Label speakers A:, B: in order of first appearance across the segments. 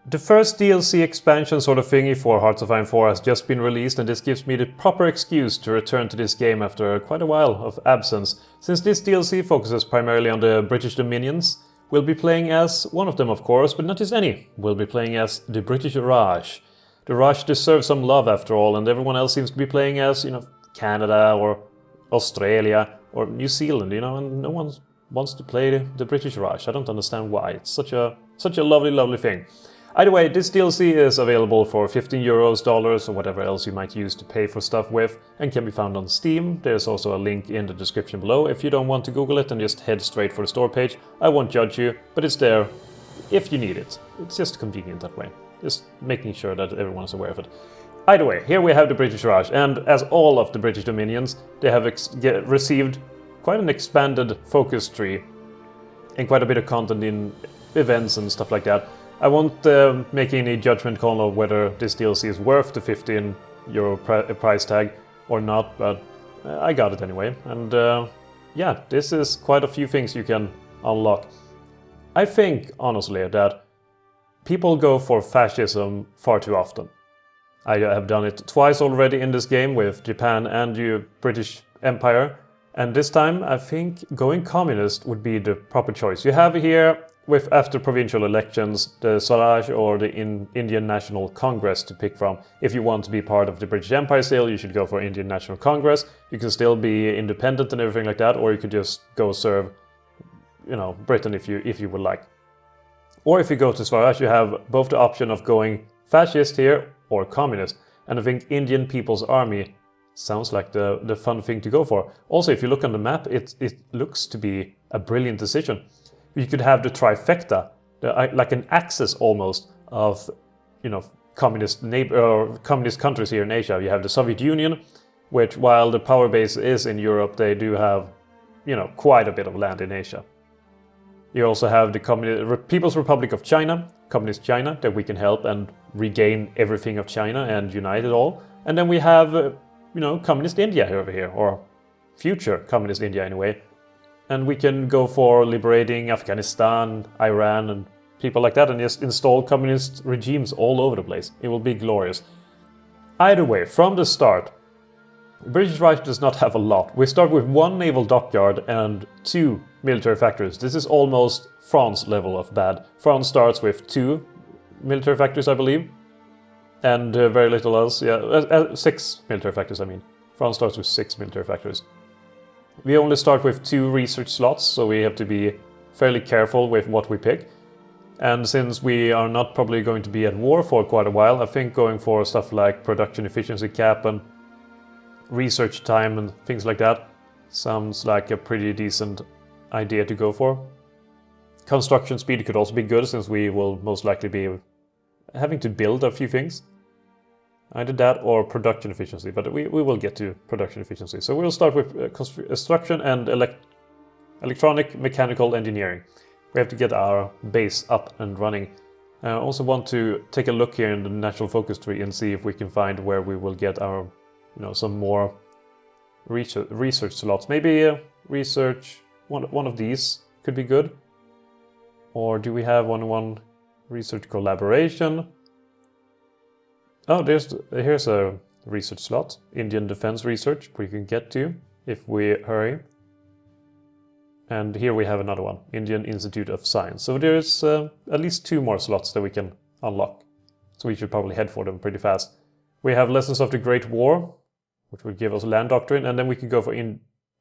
A: The first DLC expansion sort of thingy for Hearts of Iron 4 has just been released, and this gives me the proper excuse to return to this game after quite a while of absence. Since this DLC focuses primarily on the British Dominions, we'll be playing as one of them of course, but not just any. We'll be playing as the British Raj. The Raj deserve some love after all, and everyone else seems to be playing as, Canada or Australia or New Zealand, and no one wants to play the British Raj. I don't understand why. It's such a lovely, lovely thing. Either way, this DLC is available for €15, dollars, or whatever else you might use to pay for stuff with, and can be found on Steam. There's also a link in the description below. If you don't want to Google it and just head straight for the store page, I won't judge you, but it's there if you need it. It's just convenient that way. Just making sure that everyone is aware of it. Either way, here we have the British Raj, and as all of the British Dominions, they have received quite an expanded focus tree and quite a bit of content in events and stuff like that. I won't make any judgment call on whether this DLC is worth the €15 price tag or not, but I got it anyway. And yeah, this is quite a few things you can unlock. I think, honestly, that people go for fascism far too often. I have done it twice already in this game with Japan and the British Empire, and this time I think going communist would be the proper choice. You have here, after provincial elections, the Swaraj or the Indian National Congress to pick from. If you want to be part of the British Empire still, you should go for Indian National Congress. You can still be independent and everything like that, or you could just go serve, Britain if you would like. Or if you go to Swaraj, you have both the option of going fascist here or communist. And I think Indian People's Army sounds like the fun thing to go for. Also, if you look on the map, it looks to be a brilliant decision. You could have the trifecta, like an axis almost of, communist countries here in Asia. You have the Soviet Union, which, while the power base is in Europe, they do have, quite a bit of land in Asia. You also have the People's Republic of China, Communist China, that we can help and regain everything of China and unite it all. And then we have, Communist India over here, or future Communist India anyway. And we can go for liberating Afghanistan, Iran, and people like that, and just install communist regimes all over the place. It will be glorious. Either way, from the start, British Raj does not have a lot. We start with 1 naval dockyard and 2 military factories. This is almost France level of bad. France starts with 2 military factories, I believe, and very little else. Yeah, 6 military factories, I mean. France starts with 6 military factories. We only start with 2 research slots, so we have to be fairly careful with what we pick. And since we are not probably going to be at war for quite a while, I think going for stuff like production efficiency cap and research time and things like that sounds like a pretty decent idea to go for. Construction speed could also be good, since we will most likely be having to build a few things. Either that or production efficiency, but we will get to production efficiency. So we'll start with construction and electronic mechanical engineering. We have to get our base up and running. I also want to take a look here in the natural focus tree and see if we can find where we will get our, some more research slots. Maybe research, one of these could be good. Or do we have one research collaboration? Oh, here's a research slot, Indian Defense Research, we can get to if we hurry. And here we have another one, Indian Institute of Science. So there's at least 2 more slots that we can unlock. So we should probably head for them pretty fast. We have Lessons of the Great War, which will give us land doctrine, and then we can go for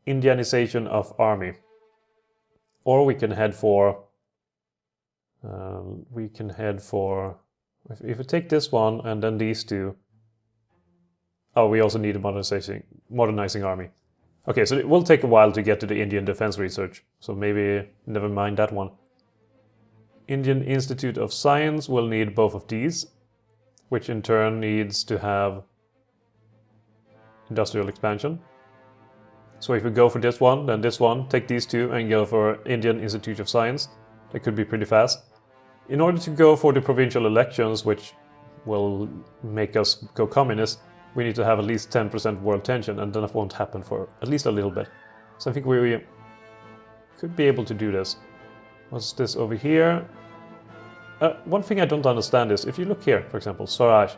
A: Indianization of Army. Or we can head for... If we take this one and then these 2... Oh, we also need a modernizing army. Okay, so it will take a while to get to the Indian Defense Research, so maybe never mind that one. Indian Institute of Science will need both of these, which in turn needs to have industrial expansion. So if we go for this one, then this one, take these 2 and go for Indian Institute of Science. That could be pretty fast. In order to go for the provincial elections, which will make us go communist, we need to have at least 10% world tension, and then it won't happen for at least a little bit. So I think we could be able to do this. What's this over here? One thing I don't understand is, if you look here, for example, Swaraj,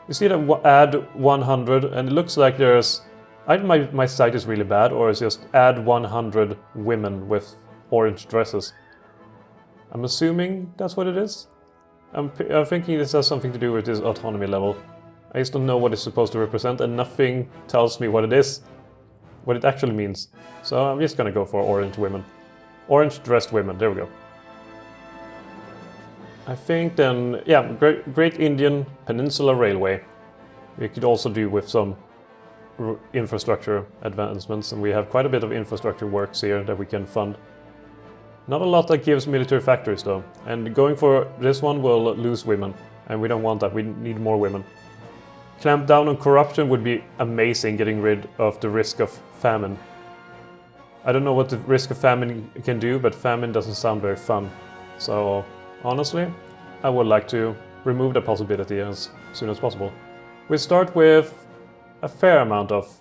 A: you see that add 100, and it looks like there's... Either my site is really bad, or it's just add 100 women with orange dresses. I'm assuming that's what it is. I'm thinking this has something to do with this autonomy level. I just don't know what it's supposed to represent, and nothing tells me what it is, what it actually means. So I'm just gonna go for orange women. Orange dressed women, there we go. I think then, yeah, Great Indian Peninsula Railway. We could also do with some infrastructure advancements, and we have quite a bit of infrastructure works here that we can fund. Not a lot that gives military factories though, and going for this one will lose women, and we don't want that, we need more women. Clamp down on corruption would be amazing, getting rid of the risk of famine. I don't know what the risk of famine can do, but famine doesn't sound very fun. So honestly, I would like to remove the possibility as soon as possible. We start with a fair amount of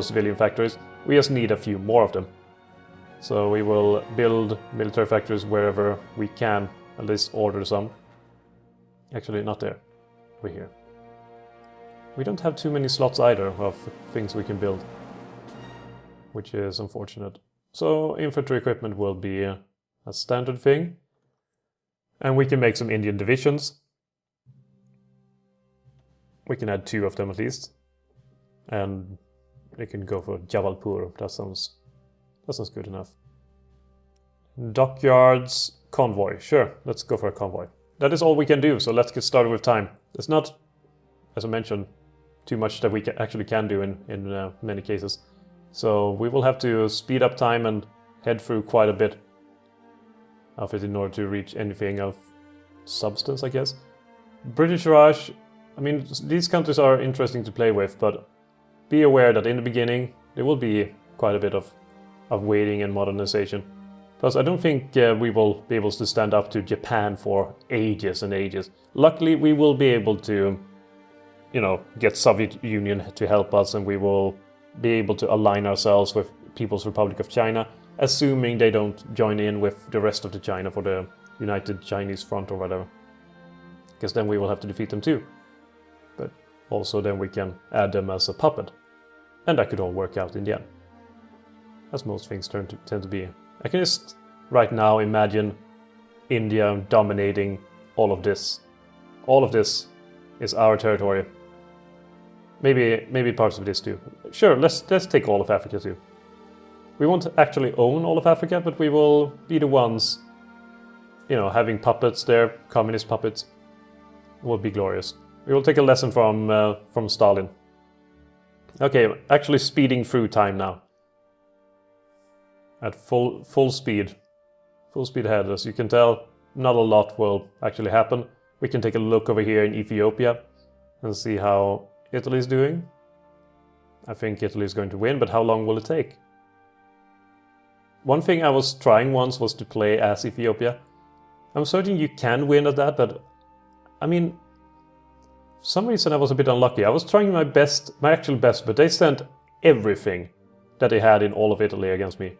A: civilian factories. We just need a few more of them. So we will build military factories wherever we can, at least order some. Actually, not there. Over here. We don't have too many slots either of things we can build, which is unfortunate. So infantry equipment will be a standard thing. And we can make some Indian divisions. We can add 2 of them at least. And we can go for Jabalpur. That sounds good enough. Dockyards, convoy. Sure, let's go for a convoy. That is all we can do, so let's get started with time. There's not, as I mentioned, too much that we actually can do in many cases. So we will have to speed up time and head through quite a bit of it in order to reach anything of substance, I guess. British Raj, I mean, these countries are interesting to play with, but be aware that in the beginning there will be quite a bit of waiting and modernization. Plus, I don't think we will be able to stand up to Japan for ages and ages. Luckily, we will be able to, you know, get Soviet Union to help us, and we will be able to align ourselves with People's Republic of China, assuming they don't join in with the rest of the China for the United Chinese Front or whatever. Because then we will have to defeat them too. But also then we can add them as a puppet. And that could all work out in the end. As most things tend to be. I can just right now imagine India dominating all of this. All of this is our territory. Maybe parts of this too. Sure, let's take all of Africa too. We won't actually own all of Africa, but we will be the ones, you know, having puppets there, communist puppets. It will be glorious. We will take a lesson from Stalin. Okay, actually speeding through time now. At full speed. Full speed ahead. As you can tell, not a lot will actually happen. We can take a look over here in Ethiopia and see how Italy is doing. I think Italy is going to win, but how long will it take? One thing I was trying once was to play as Ethiopia. I'm certain you can win at that, but I mean, for some reason I was a bit unlucky. I was trying my best, my actual best, but they sent everything that they had in all of Italy against me.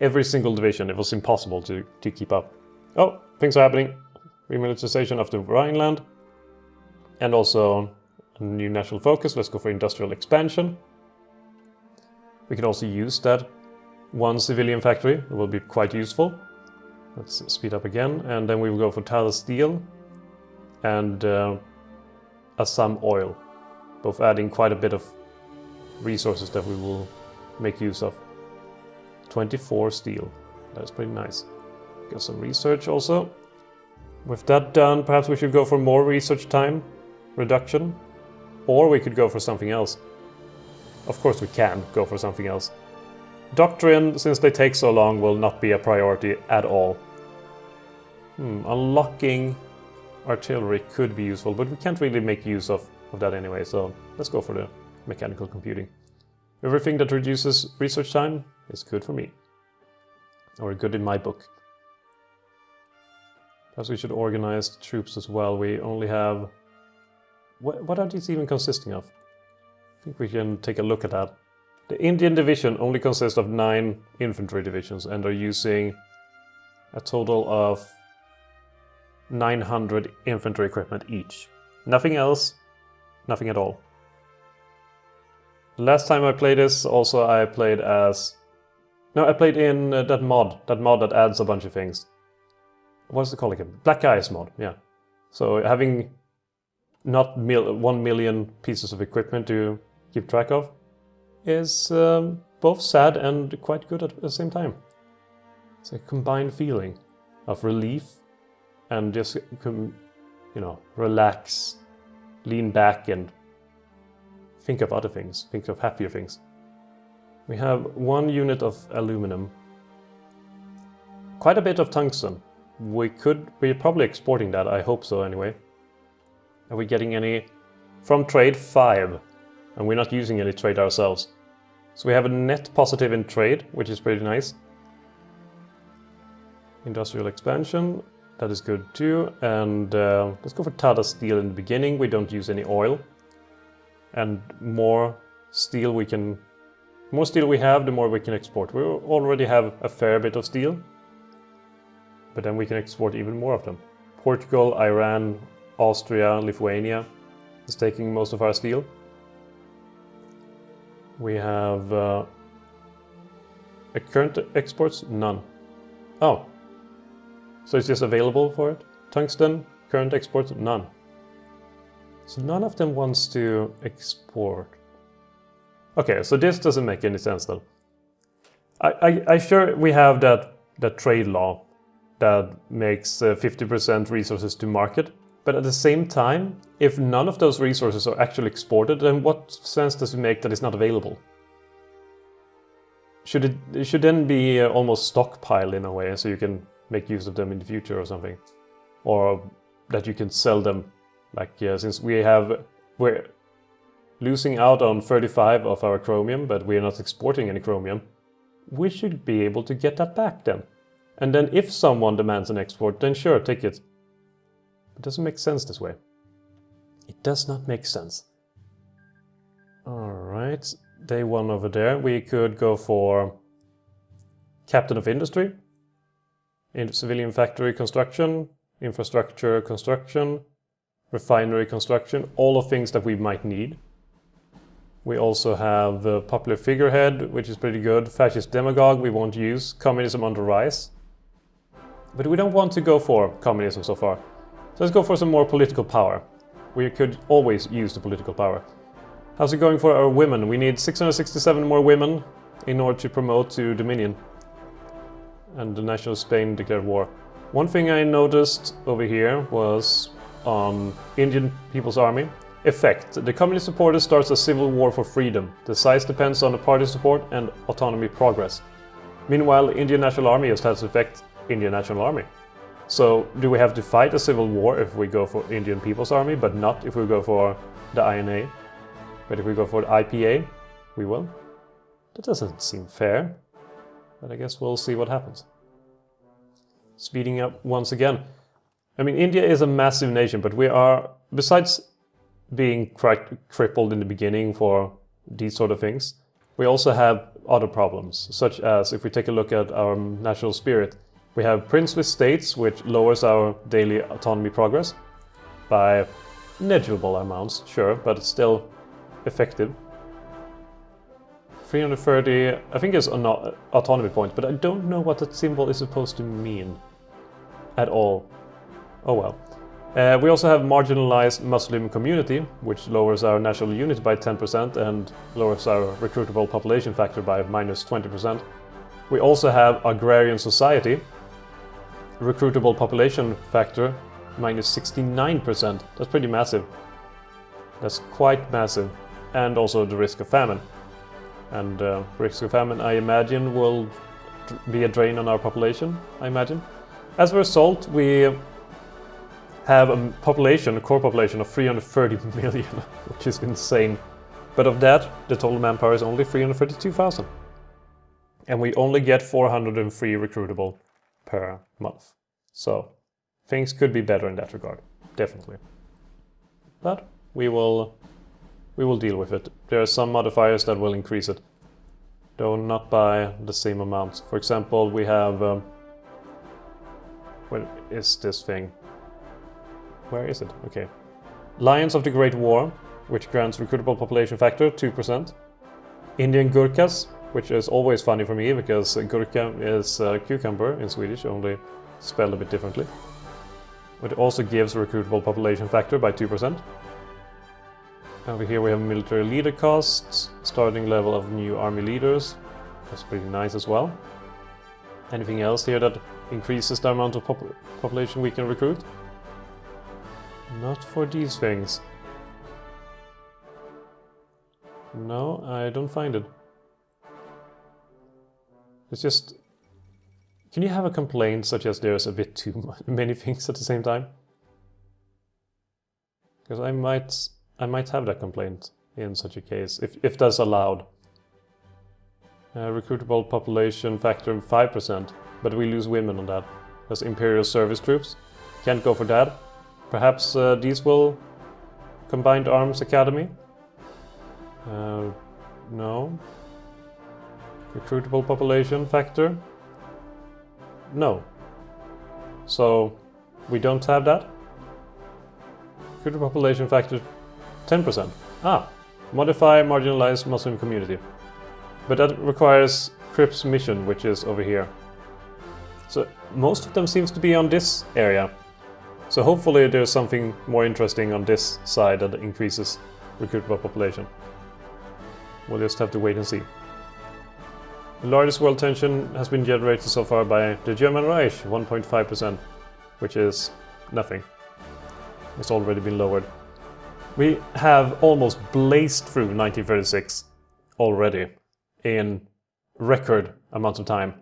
A: Every single division. It was impossible to keep up. Oh, things are happening. Remilitarization of the Rhineland. And also a new national focus. Let's go for industrial expansion. We can also use that one civilian factory. It will be quite useful. Let's speed up again. And then we will go for Tata Steel and Assam Oil. Both adding quite a bit of resources that we will make use of. 24 steel. That's pretty nice. Got some research also. With that done, perhaps we should go for more research time reduction. Or we could go for something else. Of course we can go for something else. Doctrine, since they take so long, will not be a priority at all. Unlocking artillery could be useful, but we can't really make use of that anyway, so let's go for the mechanical computing. Everything that reduces research time is good for me. Or good in my book. Perhaps we should organize the troops as well. We only have... What are these even consisting of? I think we can take a look at that. The Indian division only consists of 9 infantry divisions and are using a total of 900 infantry equipment each. Nothing else, nothing at all. Last time I played this, also I played as... No, I played in that mod that adds a bunch of things. What's it called again? Black Ice mod, yeah. So having not 1 million pieces of equipment to keep track of is both sad and quite good at the same time. It's a combined feeling of relief and just, you know, relax, lean back and think of other things, think of happier things. We have 1 unit of aluminum, quite a bit of tungsten. We're probably exporting that, I hope so anyway. Are we getting any? From trade, 5, and we're not using any trade ourselves. So we have a net positive in trade, which is pretty nice. Industrial expansion, that is good too. And let's go for Tata steel in the beginning. We don't use any oil. And more steel we have, the more we can export. We already have a fair bit of steel, but then we can export even more of them. Portugal, Iran, Austria, Lithuania is taking most of our steel. We have current exports? None. Oh, so it's just available for it? Tungsten, current exports? None. So none of them wants to export. Okay, so this doesn't make any sense then. I sure we have that trade law that makes 50% resources to market, but at the same time, if none of those resources are actually exported, then what sense does it make that it's not available? It should then be almost stockpiled in a way, so you can make use of them in the future or something, or that you can sell them. Like since we're losing out on 35 of our chromium, but we're not exporting any chromium, we should be able to get that back then. And then if someone demands an export, then sure, take it. It doesn't make sense this way. It does not make sense. Alright, day 1 over there. We could go for Captain of Industry, in civilian factory construction, infrastructure construction, refinery construction, all of things that we might need. We also have popular figurehead, which is pretty good. Fascist demagogue we won't use. Communism on the rise. But we don't want to go for communism so far. So let's go for some more political power. We could always use the political power. How's it going for our women? We need 667 more women in order to promote to Dominion. And the National of Spain declared war. One thing I noticed over here was on Indian People's Army. Effect. The communist supporter starts a civil war for freedom. The size depends on the party support and autonomy progress. Meanwhile, Indian National Army just has effect Indian National Army. So, do we have to fight a civil war if we go for Indian People's Army, but not if we go for the INA? But if we go for the IPA, we will? That doesn't seem fair. But I guess we'll see what happens. Speeding up once again. I mean, India is a massive nation, but we are, besides being crippled in the beginning for these sort of things, we also have other problems, such as if we take a look at our national spirit, we have princely states, which lowers our daily autonomy progress by negligible amounts, sure, but it's still effective. 330, I think is an autonomy point, but I don't know what that symbol is supposed to mean at all. Oh well. We also have marginalized Muslim community, which lowers our national unit by 10% and lowers our recruitable population factor by minus 20%. We also have agrarian society, recruitable population factor minus 69%. That's pretty massive. That's quite massive. And also the risk of famine. And risk of famine, I imagine, will be a drain on our population, I imagine. As a result, we have a core population of 330 million, which is insane. But of that, the total manpower is only 332,000. And we only get 403 recruitable per month. So, things could be better in that regard, definitely. But we will deal with it. There are some modifiers that will increase it, though not by the same amount. For example, we have... what is this thing? Where is it? Okay. Lions of the Great War, which grants recruitable population factor 2%. Indian Gurkhas, which is always funny for me because Gurkha is cucumber in Swedish, only spelled a bit differently. It also gives recruitable population factor by 2%. Over here we have military leader costs, starting level of new army leaders. That's pretty nice as well. Anything else here that increases the amount of population we can recruit? Not for these things. No, I don't find it. It's just... Can you have a complaint such as there's a bit too many things at the same time? Because I might have that complaint in such a case, if that's allowed. Recruitable population factor 5%, but we lose women on that. That's Imperial Service Troops. Can't go for that. Perhaps these will... Combined Arms Academy? No. Recruitable population factor? No. So, we don't have that. Recruitable population factor 10%. Ah, modify marginalized Muslim community. But that requires Cripps mission, which is over here. So, most of them seems to be on this area. So hopefully there's something more interesting on this side that increases recruitable population. We'll just have to wait and see. The largest world tension has been generated so far by the German Reich, 1.5%, which is nothing. It's already been lowered. We have almost blazed through 1936 already in record amount of time.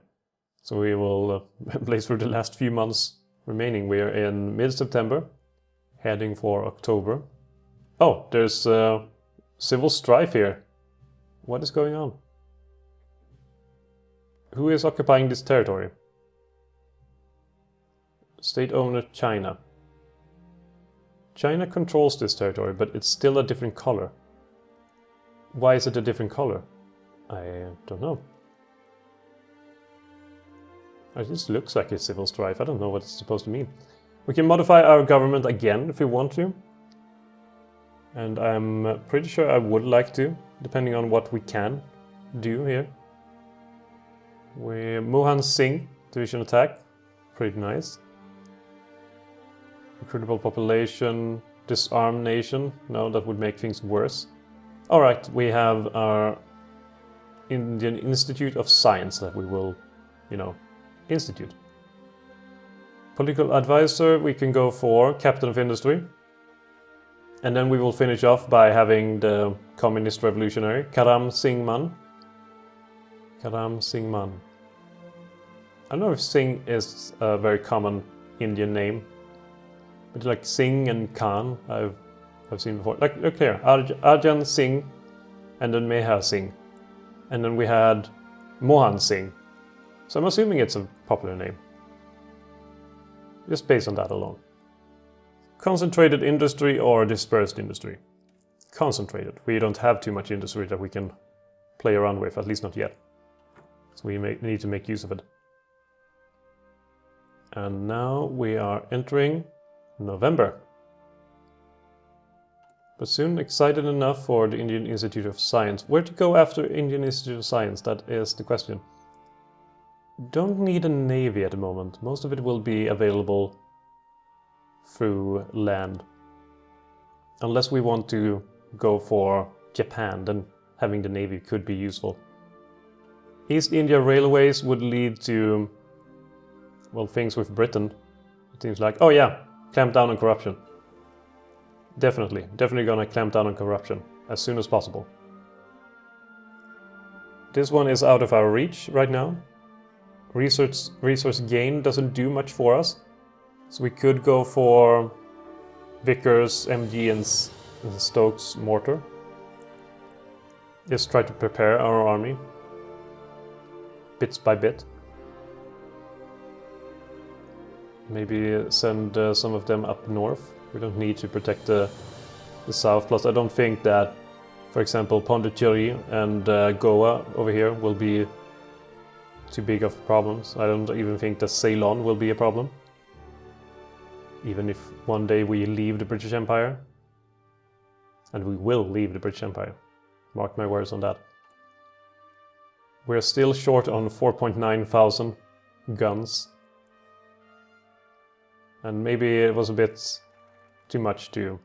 A: So we will blaze through the last few months remaining. We are in mid-September, heading for October. Oh, there's civil strife here. What is going on? Who is occupying this territory? State owner China. China controls this territory, but it's still a different color. Why is it a different color? I don't know. It just looks like a civil strife. I don't know what it's supposed to mean. We can modify our government again if we want to. And I'm pretty sure I would like to, depending on what we can do here. Mohan Singh, division attack. Pretty nice. Recruitable population, disarm nation. No, that would make things worse. Alright, we have our Indian Institute of Science that we will, institute. Political advisor, we can go for Captain of Industry. And then we will finish off by having the Communist Revolutionary, Karam Singh Man. Karam Singh Man. I don't know if Singh is a very common Indian name. But like Singh and Khan, I've seen before. Like, look here, Arjan Singh, and then Meher Singh. And then we had Mohan Singh. So I'm assuming it's a popular name. Just based on that alone. Concentrated industry or dispersed industry? Concentrated. We don't have too much industry that we can play around with, at least not yet. So we need to make use of it. And now we are entering November. But soon excited enough for the Indian Institute of Science. Where to go after Indian Institute of Science? That is the question. Don't need a navy at the moment. Most of it will be available through land. Unless we want to go for Japan, then having the navy could be useful. East India Railways would lead to, well, things with Britain. It seems like, oh yeah, clamp down on corruption. Definitely gonna clamp down on corruption as soon as possible. This one is out of our reach right now. Resource gain doesn't do much for us. So we could go for Vickers, MG and Stokes mortar. Just try to prepare our army. Bits by bit. Maybe send some of them up north. We don't need to protect the south. Plus I don't think that, for example, Pondicherry and Goa over here will be too big of problems. I don't even think that Ceylon will be a problem. Even if one day we leave the British Empire. And we will leave the British Empire. Mark my words on that. We're still short on 4.9 thousand guns. And maybe it was a bit too much to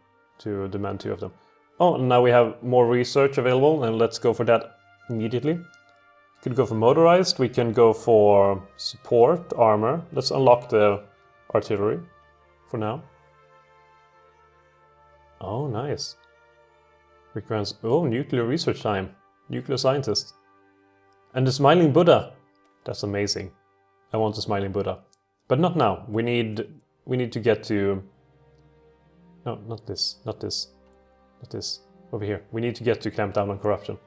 A: demand 2 of them. Oh, and now we have more research available, and let's go for that immediately. We could go for motorized, we can go for support, armor. Let's unlock the artillery for now. Oh, nice. Oh, nuclear research time. Nuclear scientist. And the smiling Buddha. That's amazing. I want the smiling Buddha. But not now. We need to get to... No, not this. Not this. Not this. Over here. We need to get to clamp down on corruption.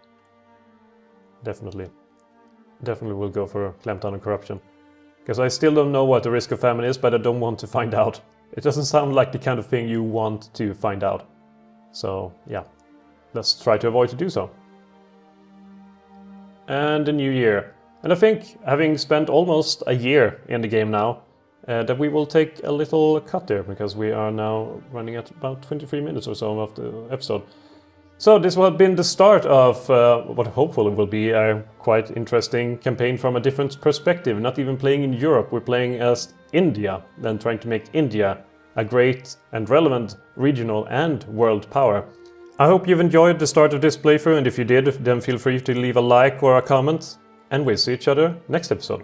A: Definitely. Definitely will go for clamp down on corruption. Because I still don't know what the risk of famine is, but I don't want to find out. It doesn't sound like the kind of thing you want to find out. So, yeah. Let's try to avoid to do so. And a new year. And I think, having spent almost a year in the game now, that we will take a little cut there, because we are now running at about 23 minutes or so of the episode. So this will have been the start of what hopefully will be a quite interesting campaign from a different perspective. Not even playing in Europe, we're playing as India, and trying to make India a great and relevant regional and world power. I hope you've enjoyed the start of this playthrough, and if you did, then feel free to leave a like or a comment, and we'll see each other next episode.